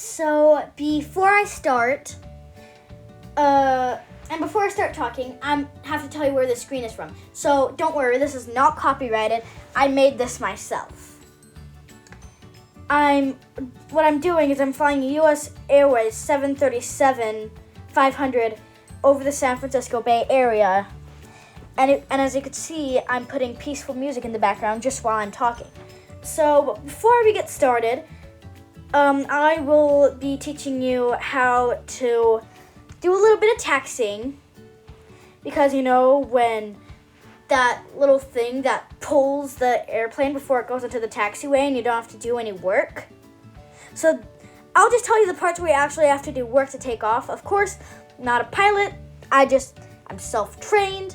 So before I start, before I start talking, I have to tell you where this screen is from. So don't worry, this is not copyrighted. I made this myself. What I'm doing is I'm flying U.S. Airways 737-500 over the San Francisco Bay Area. And as you can see, I'm putting peaceful music in the background just while I'm talking. So before we get started, I will be teaching you how to do a little bit of taxiing, because you know when that little thing that pulls the airplane before it goes into the taxiway and you don't have to do any work. So I'll just tell you the parts where you actually have to do work to take off. Of course, not a pilot. I'm self-trained.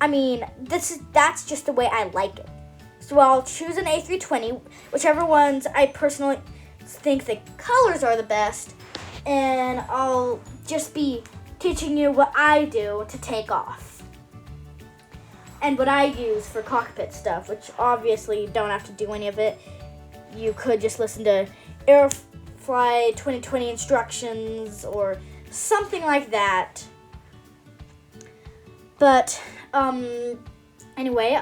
I mean, that's just the way I like it. So I'll choose an A320, whichever ones I personally think the colors are the best, and I'll just be teaching you what I do to take off and what I use for cockpit stuff, which obviously you don't have to do any of it. You could just listen to Aerofly 2020 instructions or something like that. But anyway,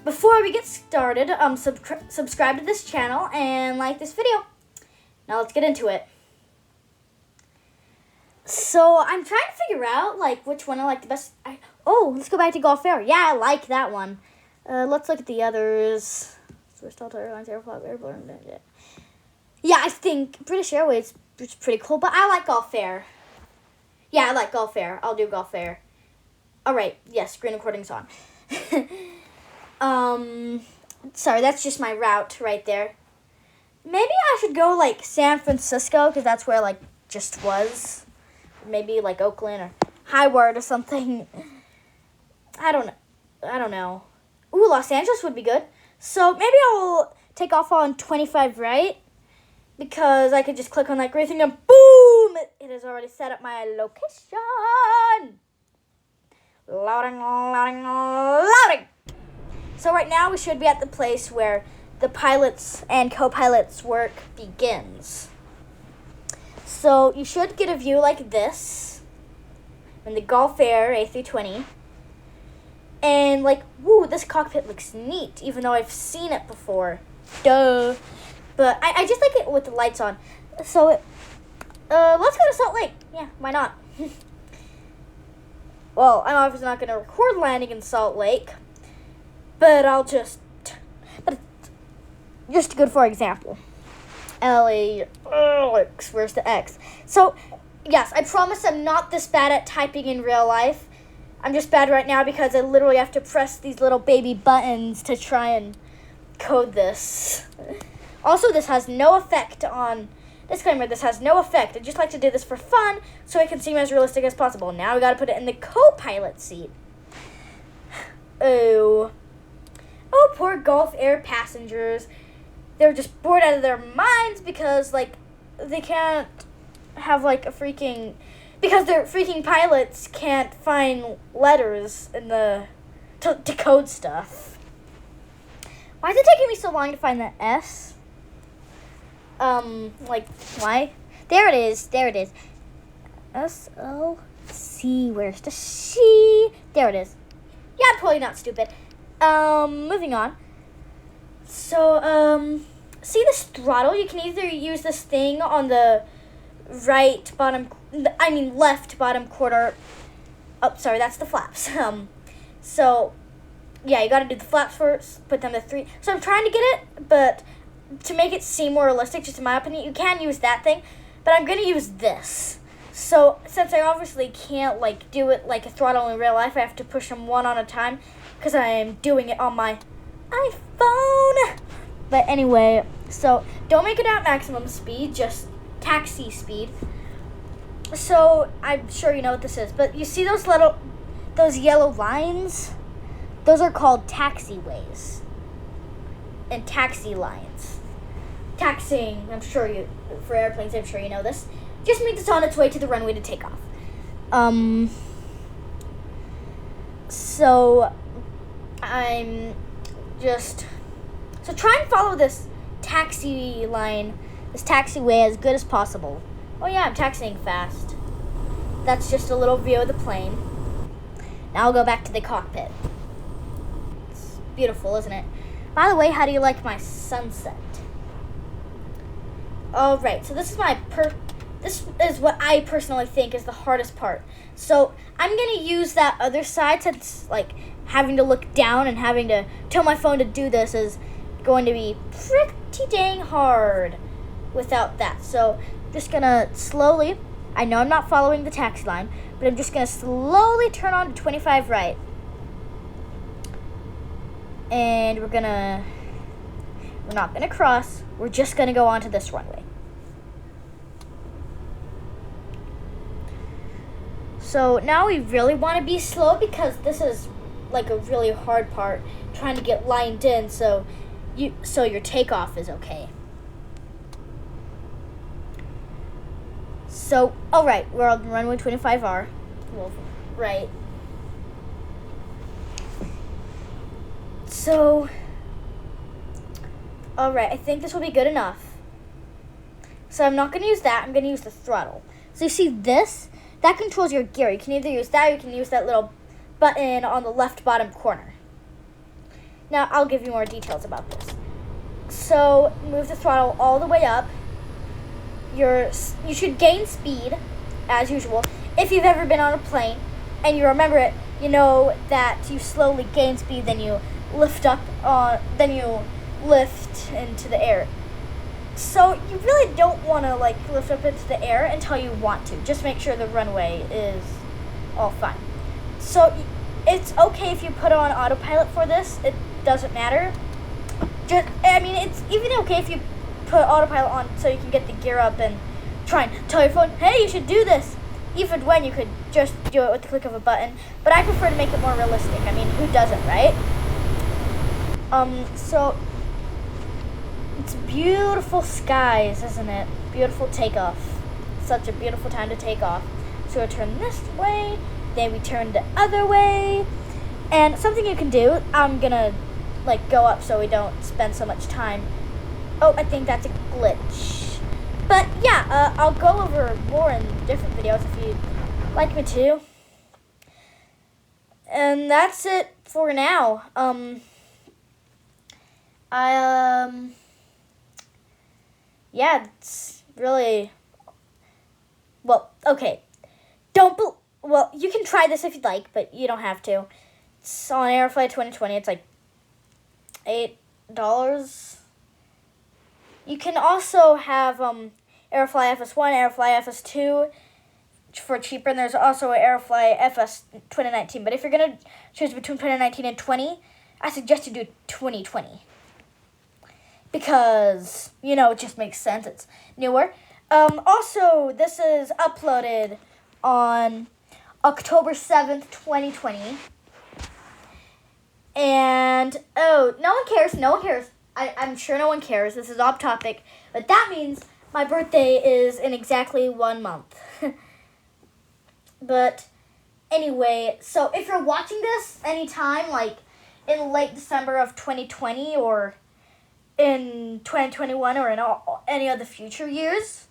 before we get started, subscribe to this channel and like this video. Now let's get into it. So I'm trying to figure out which one I like the best. Let's go back to Gulf Air. Yeah, I like that one. Let's look at the others. Swiss Delta Airlines, Aerofly, Airborne. Yeah, I think British Airways is pretty cool, but I like Gulf Air. Yeah, I like Gulf Air. I'll do Gulf Air. All right. Yes, screen recording's on. Sorry, that's just my route right there. Maybe I should go San Francisco, because that's where just was. Maybe Oakland or Hayward or something. I don't know. Ooh, Los Angeles would be good. So maybe I'll take off on 25 right, because I could just click on that gray thing and boom! It has already set up my location. Loading. So right now we should be at the place where the pilots and co-pilots work begins. So you should get a view like this in the Gulf Air A320. And woo, this cockpit looks neat, even though I've seen it before. Duh. But I just like it with the lights on. So let's go to Salt Lake. Yeah, why not? Well, I'm obviously not going to record landing in Salt Lake, but just good for example. Alex, where's the X? So, yes, I promise I'm not this bad at typing in real life. I'm just bad right now because I literally have to press these little baby buttons to try and code this. Also, this has no effect on... Disclaimer, this has no effect. I just like to do this for fun so it can seem as realistic as possible. Now we got to put it in the co-pilot seat. Oh, poor Gulf Air passengers. They're just bored out of their minds because, they can't have, because their freaking pilots can't find letters in to code stuff. Why is it taking me so long to find the S? Why? There it is. S-O-C. Where's the C? There it is. Yeah, I'm totally not stupid. Moving on. So, see this throttle? You can either use this thing on the left bottom corner. Oh, sorry, that's the flaps. So, yeah, you gotta do the flaps first, put them to 3. So I'm trying to get it, but to make it seem more realistic, just in my opinion, you can use that thing, but I'm gonna use this. So, since I obviously can't, do it like a throttle in real life, I have to push them one at a time, because I'm doing it on my iPhone. But anyway, so don't make it at maximum speed, just taxi speed. So I'm sure you know what this is, but you see those yellow lines? Those are called taxiways and taxi lines. Taxiing, for airplanes, I'm sure you know this, just means it's on its way to the runway to take off. So I'm just... So try and follow this taxi line this taxiway as good as possible. Oh yeah, I'm taxiing fast. That's just a little view of the plane. Now I'll go back to the cockpit. It's beautiful, isn't it? By the way, how do you like my sunset? All right, so this is what I personally think is the hardest part. So I'm gonna use that other side, since like having to look down and having to tell my phone to do this is going to be pretty dang hard without that. So I'm just gonna slowly, I know I'm not following the taxi line, but I'm just gonna slowly turn on to 25 right. And we're not gonna cross, we're just gonna go onto this runway. So now we really want to be slow, because this is like a really hard part, trying to get lined in so your takeoff is okay. So, all right, we're on runway 25R. Well, right. So, all right, I think this will be good enough. So I'm not going to use that. I'm going to use the throttle. So you see this? That controls your gear. You can either use that or you can use that little button on the left bottom corner. Now, I'll give you more details about this. So, move the throttle all the way up. You should gain speed, as usual. If you've ever been on a plane and you remember it, you know that you slowly gain speed, then you lift up, then you lift into the air. So you really don't want to like lift up into the air until you want to. Just make sure the runway is all fine. So it's okay if you put on autopilot for this. It doesn't matter. It's even okay if you put autopilot on so you can get the gear up and try and tell your phone, hey, you should do this. Even when you could just do it with the click of a button. But I prefer to make it more realistic. I mean, who doesn't, right? So it's beautiful skies, isn't it? Beautiful takeoff. Such a beautiful time to take off. So we turn this way, then we turn the other way. And something you can do, I'm gonna like go up so we don't spend so much time. Oh, I think that's a glitch. But yeah, I'll go over more in different videos if you'd like me to. And that's it for now. Yeah, it's really, well, okay. Well, you can try this if you'd like, but you don't have to. It's on Aerofly 2020. It's like $8. You can also have Aerofly FS1, Aerofly FS2 for cheaper, and there's also Aerofly FS 2019. But if you're going to choose between 2019 and 20, I suggest you do 2020. Because, you know, it just makes sense. It's newer. Also, this is uploaded on October 7th, 2020. And, oh, no one cares. I'm sure no one cares. This is off topic. But that means my birthday is in exactly 1 month. But anyway, so if you're watching this anytime, like in late December of 2020 or in 2021 or in any of the future years,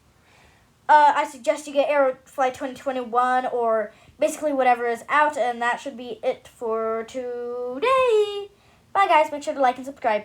I suggest you get Aerofly 2021 or basically whatever is out, and that should be it for today. Bye guys, make sure to like and subscribe.